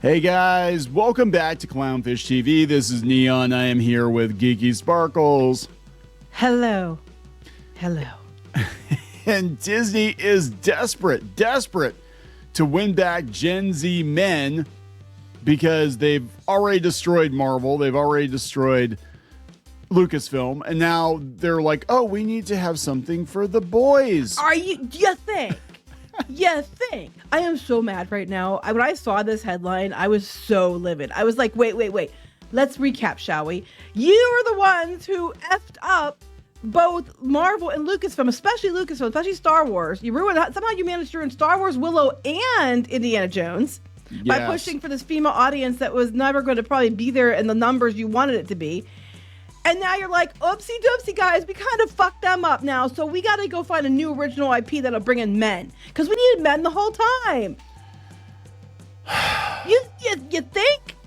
Hey guys, welcome back to Clownfish TV. This is Kneon. I am here with Geeky Sparkles. Hello. Hello. And Disney is desperate to win back Gen Z men because they've already destroyed Marvel. They've already destroyed Lucasfilm. And now they're like, oh, we need to have something for the boys. You think? You think? I am so mad right now. When I saw this headline, I was so livid. I was like, wait. Let's recap, shall we? You are the ones who effed up both Marvel and Lucasfilm, especially Star Wars. You ruined that. Somehow you managed to ruin Star Wars, Willow, and Indiana Jones by pushing for this female audience that was never going to probably be there in the numbers you wanted it to be. And now you're like, oopsie doopsie, guys, we kind of fucked them up now. So we got to go find a new original IP that'll bring in men. Because we needed men the whole time. You think?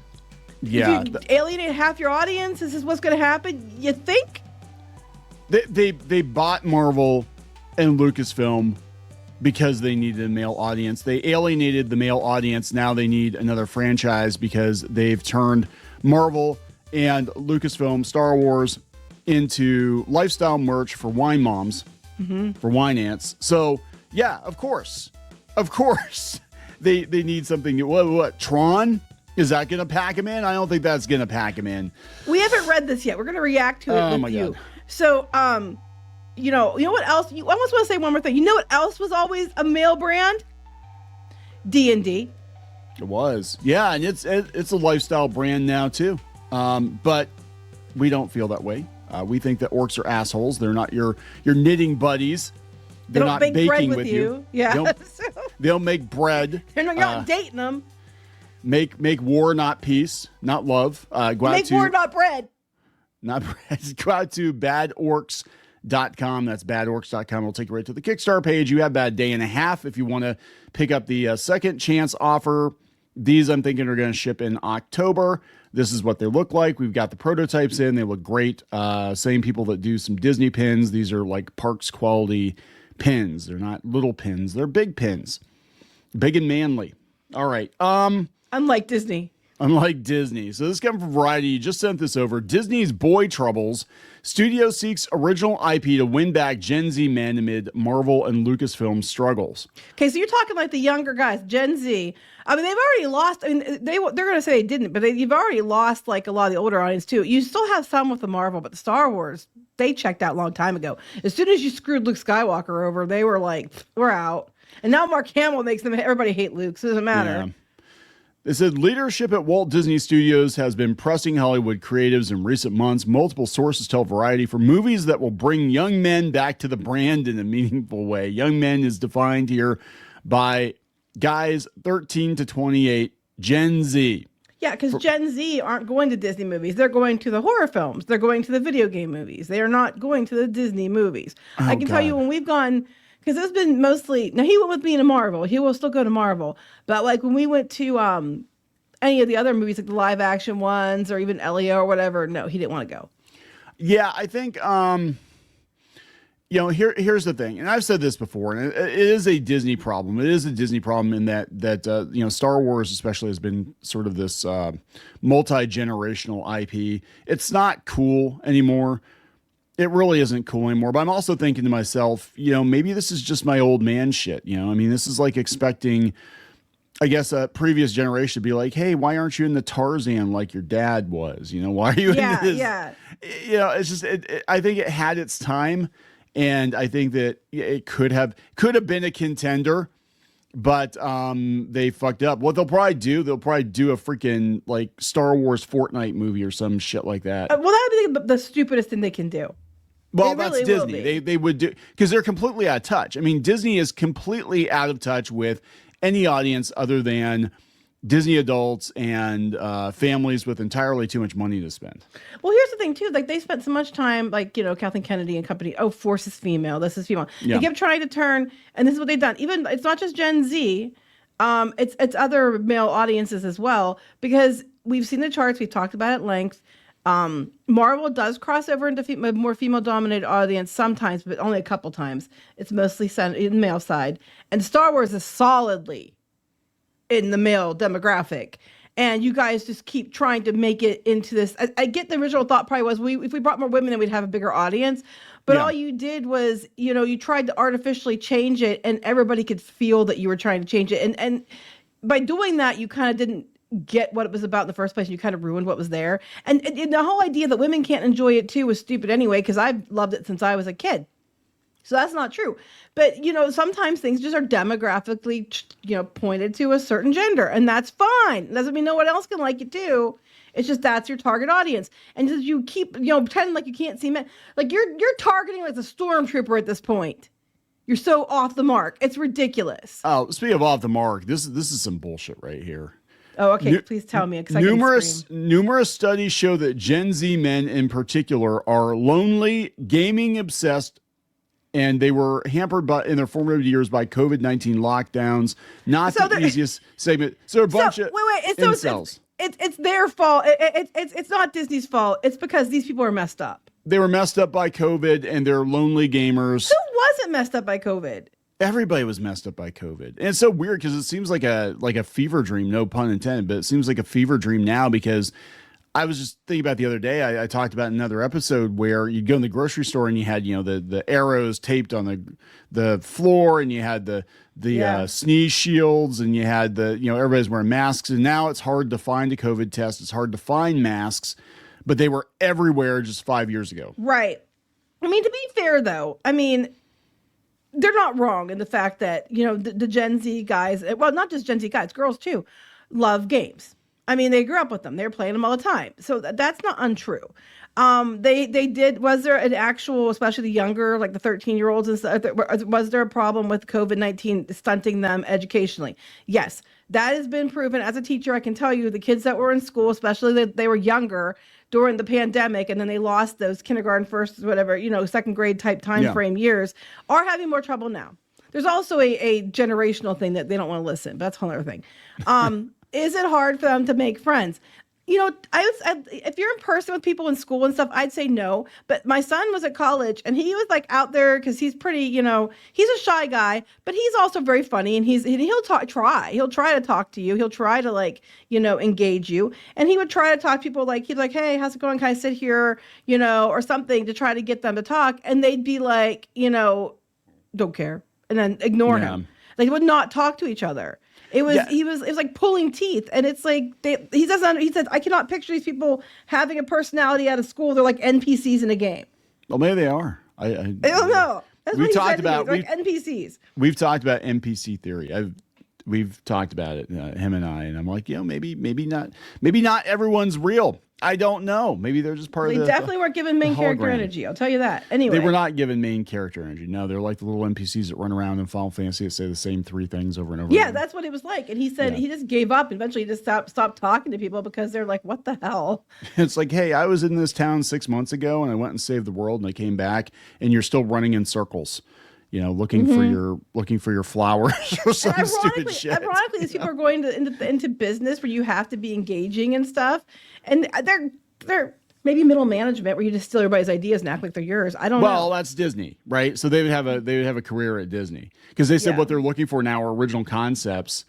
Yeah. If you alienate half your audience, this is what's going to happen? You think? They bought Marvel and Lucasfilm because they needed a male audience. They alienated the male audience. Now they need another franchise because they've turned Marvel and Lucasfilm, Star Wars, into lifestyle merch for wine moms, for wine ants. So, yeah, of course, they need something new. What, Tron? Is that going to pack them in? I don't think that's going to pack them in. We haven't read this yet. We're going to react to it with you. God. So, you know what else? I almost want to say one more thing. You know what else was always a male brand? D&D. It was. Yeah, and it's a lifestyle brand now, too. But we don't feel that way. We think that orcs are assholes. They're not your knitting buddies. They're not baking with you. Yeah. They'll make bread. You're not dating them. Make war, not peace, not love. Make war, not bread. Not bread. Go out to badorcs.com. That's badorcs.com. It'll take you right to the Kickstarter page. You have about a day and a half if you want to pick up the second chance offer. These, I'm thinking, are going to ship in October. This is what they look like. We've got the prototypes in. They look great. Same people that do some Disney pins. These are like Parks quality pins. They're not little pins. They're big pins. Big and manly. All right. Unlike Disney. So this comes from Variety. You just sent this over. Disney's Boy Troubles. Studio seeks original IP to win back Gen Z men amid Marvel and Lucasfilm struggles. Okay, so you're talking like the younger guys, Gen Z. I mean, they've already lost. I mean, they're going to say they didn't, but you've already lost like a lot of the older audience too. You still have some with the Marvel, but the Star Wars, they checked out a long time ago. As soon as you screwed Luke Skywalker over, they were like, we're out. And now Mark Hamill makes everybody hate Luke, so it doesn't matter. Yeah. It said leadership at Walt Disney Studios has been pressing Hollywood creatives in recent months. Multiple sources tell Variety for movies that will bring young men back to the brand in a meaningful way. Young men is defined here by guys 13 to 28, Gen Z. Yeah, because Gen Z aren't going to Disney movies. They're going to the horror films. They're going to the video game movies. They are not going to the Disney movies. I can tell you when we've gone... Because it's been mostly, now he went with me to Marvel. He will still go to Marvel. But like when we went to any of the other movies, like the live action ones or even Elio or whatever, no, he didn't want to go. Yeah, I think, here's the thing. And I've said this before, and it is a Disney problem. It is a Disney problem in that Star Wars especially has been sort of this multi-generational IP. It's not cool anymore. It really isn't cool anymore. But I'm also thinking to myself, maybe this is just my old man shit. I mean, this is like expecting, I guess, a previous generation to be like, hey, why aren't you in the Tarzan like your dad was? Why are you in this? Yeah. It's just, I think it had its time. And I think that it could have been a contender, but they fucked up. What they'll probably do a freaking like Star Wars Fortnite movie or some shit like that. Well, that would be the stupidest thing they can do. Well, that's Disney. They would do, because they're completely out of touch. I mean, Disney is completely out of touch with any audience other than Disney adults and families with entirely too much money to spend. Well, here's the thing too. Like they spent so much time, like Kathleen Kennedy and company. Oh, Force is female. This is female. Yeah. They kept trying to turn, and this is what they've done. Even it's not just Gen Z. It's other male audiences as well, because we've seen the charts. We've talked about it at length. Marvel does cross over into a more female-dominated audience sometimes, but only a couple times. It's mostly in the male side. And Star Wars is solidly in the male demographic. And you guys just keep trying to make it into this. I get the original thought probably was if we brought more women, then we'd have a bigger audience. But all you did was, you tried to artificially change it, and everybody could feel that you were trying to change it. And by doing that, you kind of didn't get what it was about in the first place. And you kind of ruined what was there. And the whole idea that women can't enjoy it too was stupid anyway, because I've loved it since I was a kid. So that's not true. But, sometimes things just are demographically, pointed to a certain gender, and that's fine. Doesn't mean no one else can like it too. It's just that's your target audience. And just you keep, pretending like you can't see men. Like you're targeting like a stormtrooper at this point. You're so off the mark. It's ridiculous. Oh, speaking of off the mark, this is some bullshit right here. Oh, okay. Please tell me. Numerous studies show that Gen Z men in particular are lonely, gaming obsessed, and they were hampered in their formative years by COVID-19 lockdowns. Not the easiest segment. So a bunch of incels. It's their fault. It's not Disney's fault. It's because these people are messed up. They were messed up by COVID, and they're lonely gamers. Who wasn't messed up by COVID? Everybody was messed up by COVID. And it's so weird because it seems like a fever dream, no pun intended, but it seems like a fever dream now because I was just thinking about the other day. I talked about another episode where you'd go in the grocery store and you had, the arrows taped on the floor, and you had the sneeze shields, and you had everybody's wearing masks. And now it's hard to find a COVID test. It's hard to find masks, but they were everywhere just 5 years ago. Right. I mean, to be fair though, they're not wrong in the fact that, the Gen Z guys, well, not just Gen Z guys, girls too, love games. They grew up with them. They were playing them all the time. So that's not untrue. Was there an actual, especially the younger, like the 13-year-olds and stuff, was there a problem with COVID-19 stunting them educationally? Yes, that has been proven. As a teacher, I can tell you the kids that were in school, especially they were younger during the pandemic, and then they lost those kindergarten, first, whatever, second grade type time frame years, are having more trouble now. There's also a generational thing that they don't want to listen, but that's a whole other thing. Is it hard for them to make friends? If you're in person with people in school and stuff, I'd say no. But my son was at college, and he was like out there because he's pretty, he's a shy guy, but he's also very funny, and he'll try to talk to you. He'll try to engage you, and he would try to talk to people he'd be like, hey, how's it going? Can I sit here? Or something to try to get them to talk, and they'd be like, don't care, and then ignore him. They would not talk to each other. It was like pulling teeth, and it's like he said I cannot picture these people having a personality out of school. They're like NPCs in a game. Well, maybe they are. I don't know. That's what he said to me. They're like NPCs. We've talked about NPC theory. We've talked about it, him and I, and I'm like, maybe not everyone's real. I don't know. Maybe they're just part of the They definitely weren't given main character energy. I'll tell you that. Anyway. They were not given main character energy. No, they're like the little NPCs that run around in Final Fantasy that say the same three things over and over. Yeah, that's what it was like. And he said he just gave up. Eventually he just stopped talking to people because they're like, what the hell? It's like, hey, I was in this town 6 months ago, and I went and saved the world, and I came back, and you're still running in circles. Looking for your flowers or some stupid shit. Ironically, these people are going into business where you have to be engaging and stuff, and they're maybe middle management where you just steal everybody's ideas and act like they're yours. I don't know. Well, that's Disney, right? So they would have a career at Disney because they said what they're looking for now are original concepts,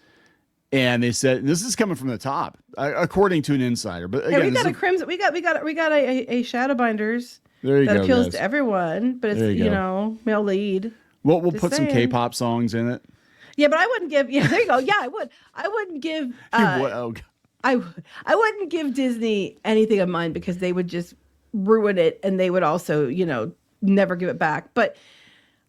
and they said this is coming from the top, according to an insider. But again, we got a Shadowbinders that appeals to everyone, but it's male lead. Well, we'll put some K-pop songs in it. Yeah, but I wouldn't give. Yeah, there you go. Yeah, I would. I wouldn't give. I wouldn't give Disney anything of mine because they would just ruin it, and they would also, never give it back. But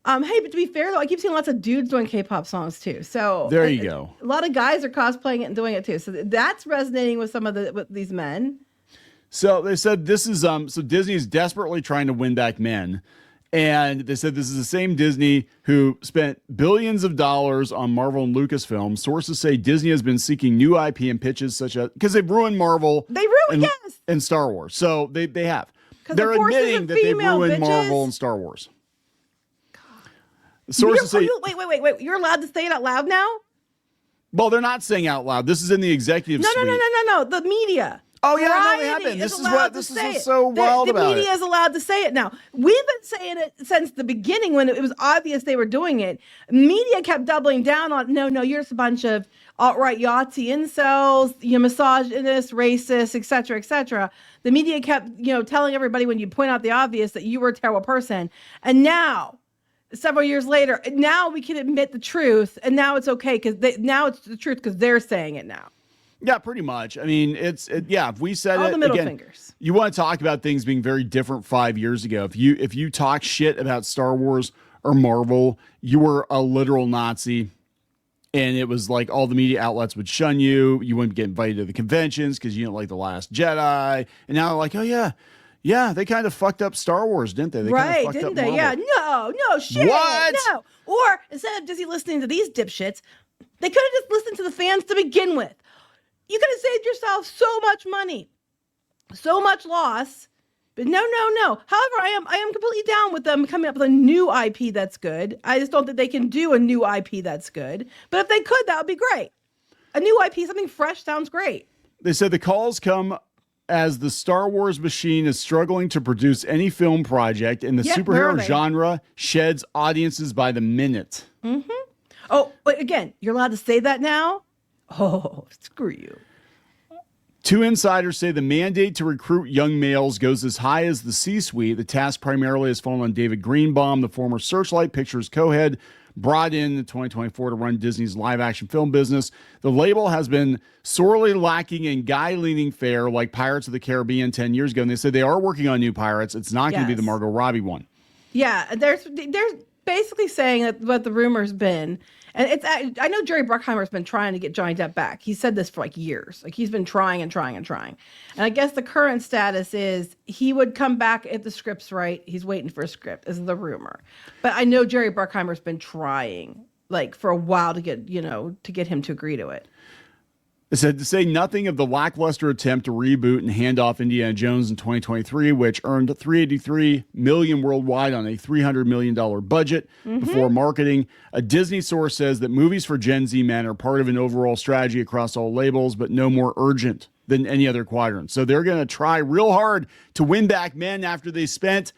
hey, but to be fair though, I keep seeing lots of dudes doing K-pop songs too. So there you go. A lot of guys are cosplaying it and doing it too. So that's resonating with with these men. So they said this is so Disney is desperately trying to win back men. And they said this is the same Disney who spent billions of dollars on Marvel and Lucasfilm. Sources say Disney has been seeking new IP and pitches such as because they've ruined Marvel. And Star Wars. So they have. They're admitting that they've ruined Marvel and Star Wars. Sources say. Wait. You're allowed to say it out loud now? Well, they're not saying out loud. This is in the executive suite. No. The media. Oh yeah, I know they Variety haven't. is allowed This to is say what's it. so wild The about media it. is allowed to say it now. We've been saying it since the beginning when it was obvious they were doing it. Media kept doubling down on, no, you're just a bunch of alt-right Yahtzee incels, you misogynists, racists, et cetera, et cetera. The media kept, telling everybody when you point out the obvious that you were a terrible person. And now, several years later, now we can admit the truth, and now it's okay now it's the truth because they're saying it now. Yeah, pretty much. I mean, if we said All it the middle again, fingers. you want to talk about things being very different 5 years ago. If you talk shit about Star Wars or Marvel, you were a literal Nazi. And it was like all the media outlets would shun you. You wouldn't get invited to the conventions because you didn't like The Last Jedi. And now they're like, oh yeah, they kind of fucked up Star Wars, didn't they? Right, didn't they? Yeah, no, shit. What? No. Or instead of just listening to these dipshits, they could have just listened to the fans to begin with. You could have saved yourself so much money, so much loss. But no. However, I am completely down with them coming up with a new IP that's good. I just don't think they can do a new IP that's good. But if they could, that would be great. A new IP, something fresh, sounds great. They said the calls come as the Star Wars machine is struggling to produce any film project, and the superhero genre sheds audiences by the minute. Mm-hmm. Oh, but again, you're allowed to say that now? Oh, screw you. Two insiders say the mandate to recruit young males goes as high as the C-suite. The task primarily has fallen on David Greenbaum, the former Searchlight Pictures co-head, brought in 2024 to run Disney's live-action film business. The label has been sorely lacking in guy-leaning fare like Pirates of the Caribbean 10 years ago, and they said they are working on new Pirates. It's not going to be the Margot Robbie one. Yeah, they're basically saying that what the rumor's been, and I know Jerry Bruckheimer's been trying to get Johnny Depp back. He said this for like years. Like he's been trying. And I guess the current status is he would come back if the script's right. He's waiting for a script, is the rumor. But I know Jerry Bruckheimer's been trying like for a while to get him to agree to it. It said to say nothing of the lackluster attempt to reboot and hand off Indiana Jones in 2023, which earned $383 million worldwide on a $300 million budget before marketing. A Disney source says that movies for Gen Z men are part of an overall strategy across all labels, but no more urgent than any other quadrant. So they're going to try real hard to win back men after they spent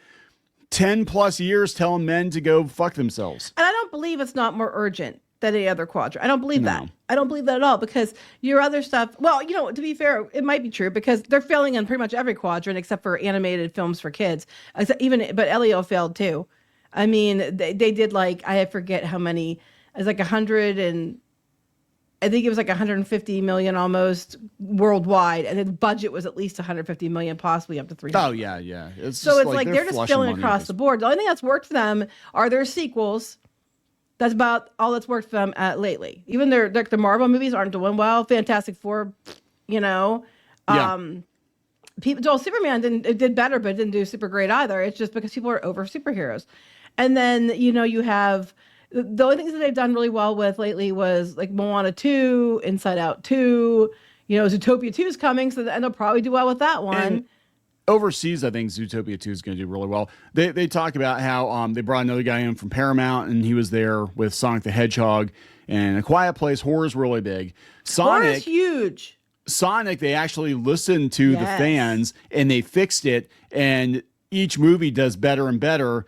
10 plus years telling men to go fuck themselves. And I don't believe it's not more urgent than any other quadrant. I don't believe that. I don't believe that at all because your other stuff, well, to be fair, it might be true because they're failing in pretty much every quadrant except for animated films for kids. But Elio failed too. I mean, they did like, I forget how many, it's like 100 and I think it was like 150 million almost worldwide. And the budget was at least 150 million, possibly up to 300. Oh yeah. So it's like they're just filling across the board. The only thing that's worked for them are their sequels. That's about all that's worked for them lately. Even the Marvel movies aren't doing well. Fantastic Four, Superman did better, but it didn't do super great either. It's just because people are over superheroes. And then, you have the only things that they've done really well with lately was like Moana 2, Inside Out 2, Zootopia 2 is coming, and they'll probably do well with that one. And overseas, I think Zootopia 2 is going to do really well. They talk about how they brought another guy in from Paramount, and he was there with Sonic the Hedgehog and A Quiet Place. Horror's really big. Horror's huge. Sonic, they actually listened to the fans, and they fixed it, and each movie does better and better.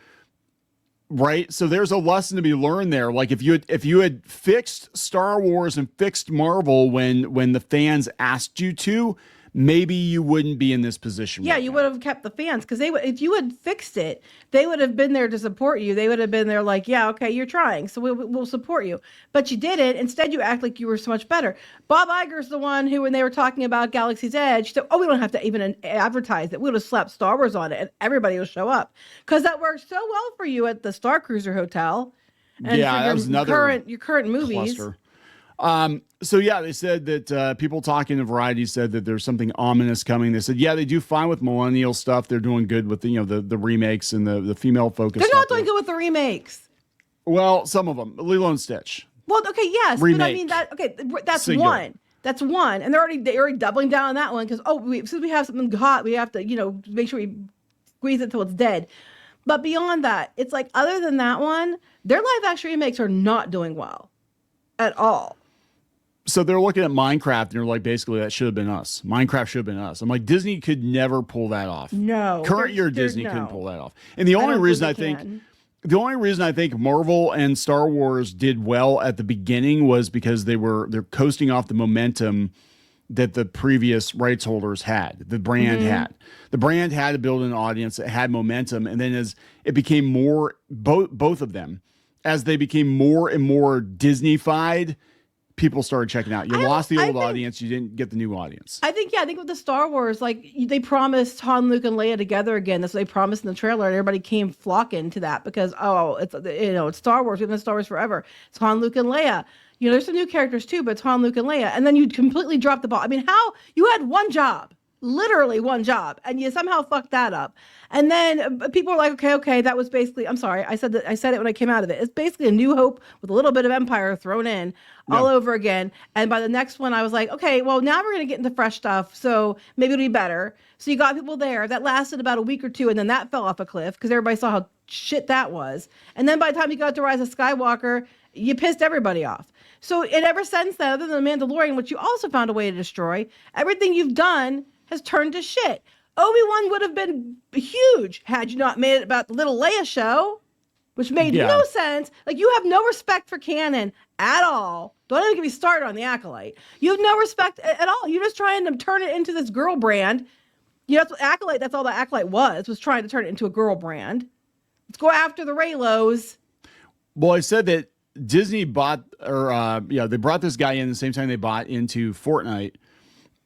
Right, so there's a lesson to be learned there. Like if you had fixed Star Wars and fixed Marvel when the fans asked you to, maybe you wouldn't be in this position. Yeah, you would have kept the fans because if you had fixed it, they would have been there to support you. They would have been there like, yeah, okay, you're trying, so we'll support you. But you didn't. Instead, you act like you were so much better. Bob Iger's the one who, when they were talking about Galaxy's Edge, said, we don't have to even advertise it. We'll just slap Star Wars on it, and everybody will show up because that worked so well for you at the Star Cruiser Hotel. And that was another your current movies. Cluster. So they said that people talking to Variety said that there's something ominous coming. They said, they do fine with millennial stuff. They're doing good with the remakes and the female focus. They're not doing good with the remakes. Well, some of them, Lilo and Stitch. Well, okay, yes, remake. But I mean that's Singular. one. That's one, and they're already doubling down on that one because since we have something hot, we have to make sure we squeeze it till it's dead. But beyond that, it's like other than that one, their live action remakes are not doing well at all. So they're looking at Minecraft and they're like, basically, that should have been us. Minecraft should have been us. I'm like, Disney could never pull that off. No. Current year Disney couldn't pull that off. And the only reason I think Marvel and Star Wars did well at the beginning was because they're coasting off the momentum that the previous rights holders had, the brand had. The brand had to build an audience that had momentum. And then as it became more, both of them, as they became more and more Disney-fied, people started checking out. You lost the old audience. You didn't get the new audience. I think with the Star Wars, like they promised Han, Luke, and Leia together again. That's what they promised in the trailer, and everybody came flocking to that because it's Star Wars. We've been Star Wars forever. It's Han, Luke, and Leia. There's some new characters too, but it's Han, Luke, and Leia. And then you completely dropped the ball. I mean, how you had one job, literally one job, and you somehow fucked that up. And then people were like, okay, that was basically, I'm sorry, I said it when I came out of it. It's basically a New Hope with a little bit of Empire thrown in all over again. And by the next one, I was like, okay, well, now we're going to get into fresh stuff. So maybe it'll be better. So you got people there. That lasted about a week or two. And then that fell off a cliff because everybody saw how shit that was. And then by the time you got to Rise of Skywalker, you pissed everybody off. So ever since then, other than The Mandalorian, which you also found a way to destroy, everything you've done has turned to shit. Obi-Wan would have been huge had you not made it about the little Leia show, which made no sense. Like, you have no respect for canon at all. Don't even get me started on the Acolyte. You have no respect at all. You're just trying to turn it into this girl brand. That's what Acolyte, that's all the Acolyte was trying to turn it into a girl brand. Let's go after the Raylos. Well, I said that Disney bought, they brought this guy in the same time they bought into Fortnite.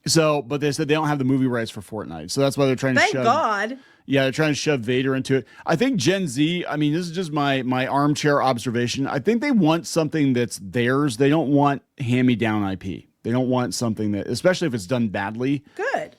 So, but they said they don't have the movie rights for Fortnite. So that's why they're trying to Thank God. Yeah, they're trying to shove Vader into it. I think Gen Z, I mean, this is just my armchair observation. I think they want something that's theirs. They don't want hand-me-down IP. They don't want something that, especially if it's done badly. Good.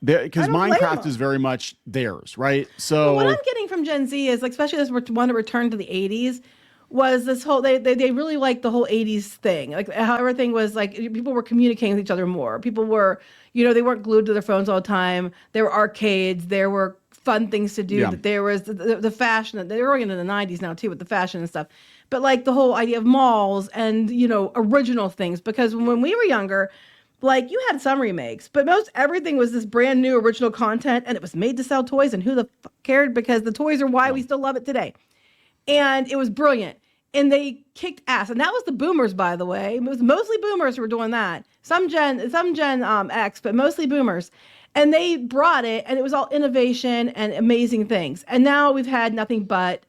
Because Minecraft is very much theirs, right? So what I'm getting from Gen Z is, like, especially as we want to return to the 80s, was this whole, they really liked the whole 80s thing. Like, how everything was like, people were communicating with each other more. People were, they weren't glued to their phones all the time. There were arcades. There were fun things to do. That there was the fashion. They were into the 90s now too with the fashion and stuff. But like the whole idea of malls and, original things. Because when we were younger, like, you had some remakes, but most everything was this brand new original content, and it was made to sell toys, and who the fuck cared? Because the toys are why we still love it today. And it was brilliant. And they kicked ass. And that was the boomers, by the way. It was mostly boomers who were doing that. Some Gen X, but mostly boomers. And they brought it, and it was all innovation and amazing things. And now we've had nothing but,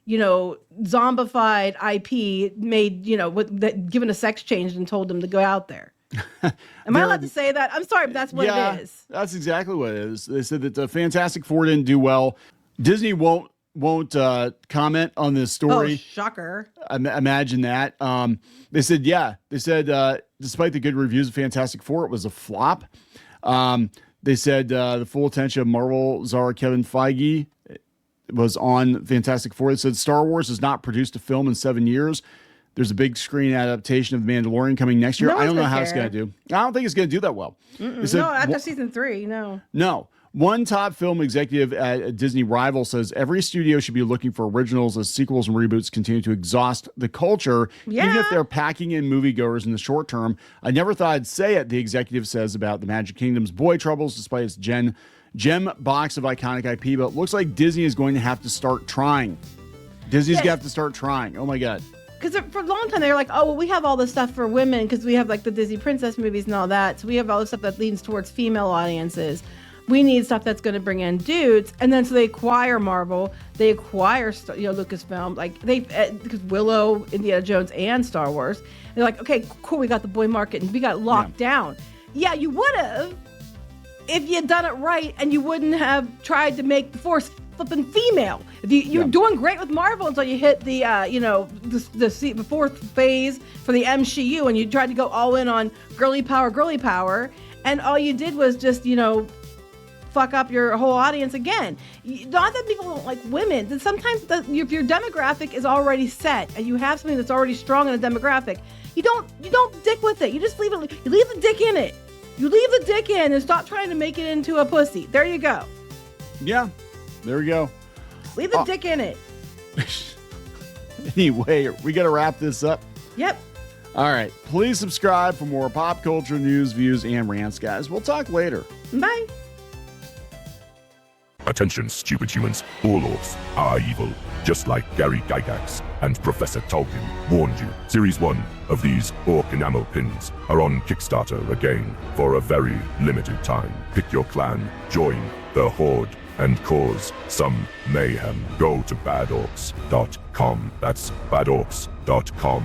zombified IP made, given a sex change and told them to go out there. Am I allowed to say that? I'm sorry, but that's what it is. That's exactly what it is. They said that the Fantastic Four didn't do well. Disney won't comment on this story. Oh, shocker. Imagine that. They said, despite the good reviews of Fantastic Four, it was a flop. They said the full attention of Marvel czar Kevin Feige was on Fantastic Four. They said Star Wars has not produced a film in 7 years. There's a big screen adaptation of The Mandalorian coming next year. I don't know how it's going to do. I don't think it's going to do that well. Said, no, after season 3, no. No. One top film executive at a Disney rival says every studio should be looking for originals as sequels and reboots continue to exhaust the culture, even if they're packing in moviegoers in the short term. I never thought I'd say it, the executive says about the Magic Kingdom's Boy Troubles, despite its gem box of iconic IP, but it looks like Disney is going to have to start trying. Disney's going to have to start trying. Oh, my God. Because for a long time, they were like, oh, well, we have all this stuff for women because we have, like, the Disney princess movies and all that. So we have all this stuff that leans towards female audiences. We need stuff that's going to bring in dudes. And then so they acquire Marvel. They acquire, Lucasfilm. Like, because Willow, Indiana Jones, and Star Wars. They're like, okay, cool, we got the boy market and we got it locked down. Yeah, you would have if you had done it right and you wouldn't have tried to make the Force flipping female. If you're doing great with Marvel until you hit the, the fourth phase for the MCU and you tried to go all in on girly power. And all you did was just, fuck up your whole audience again. Not that people don't like women. Sometimes if your demographic is already set and you have something that's already strong in a demographic, you don't dick with it. You just leave it. You leave the dick in it. You leave the dick in and stop trying to make it into a pussy. There you go. Yeah, there we go. Leave the dick in it. Anyway, we got to wrap this up. Yep. All right. Please subscribe for more pop culture news, views, and rants, guys. We'll talk later. Bye. Attention, stupid humans. All orcs are evil, just like Gary Gygax and Professor Tolkien warned you. Series 1 of these orc enamel pins are on Kickstarter again for a very limited time. Pick your clan, join the Horde, and cause some mayhem. Go to badorcs.com. That's badorcs.com.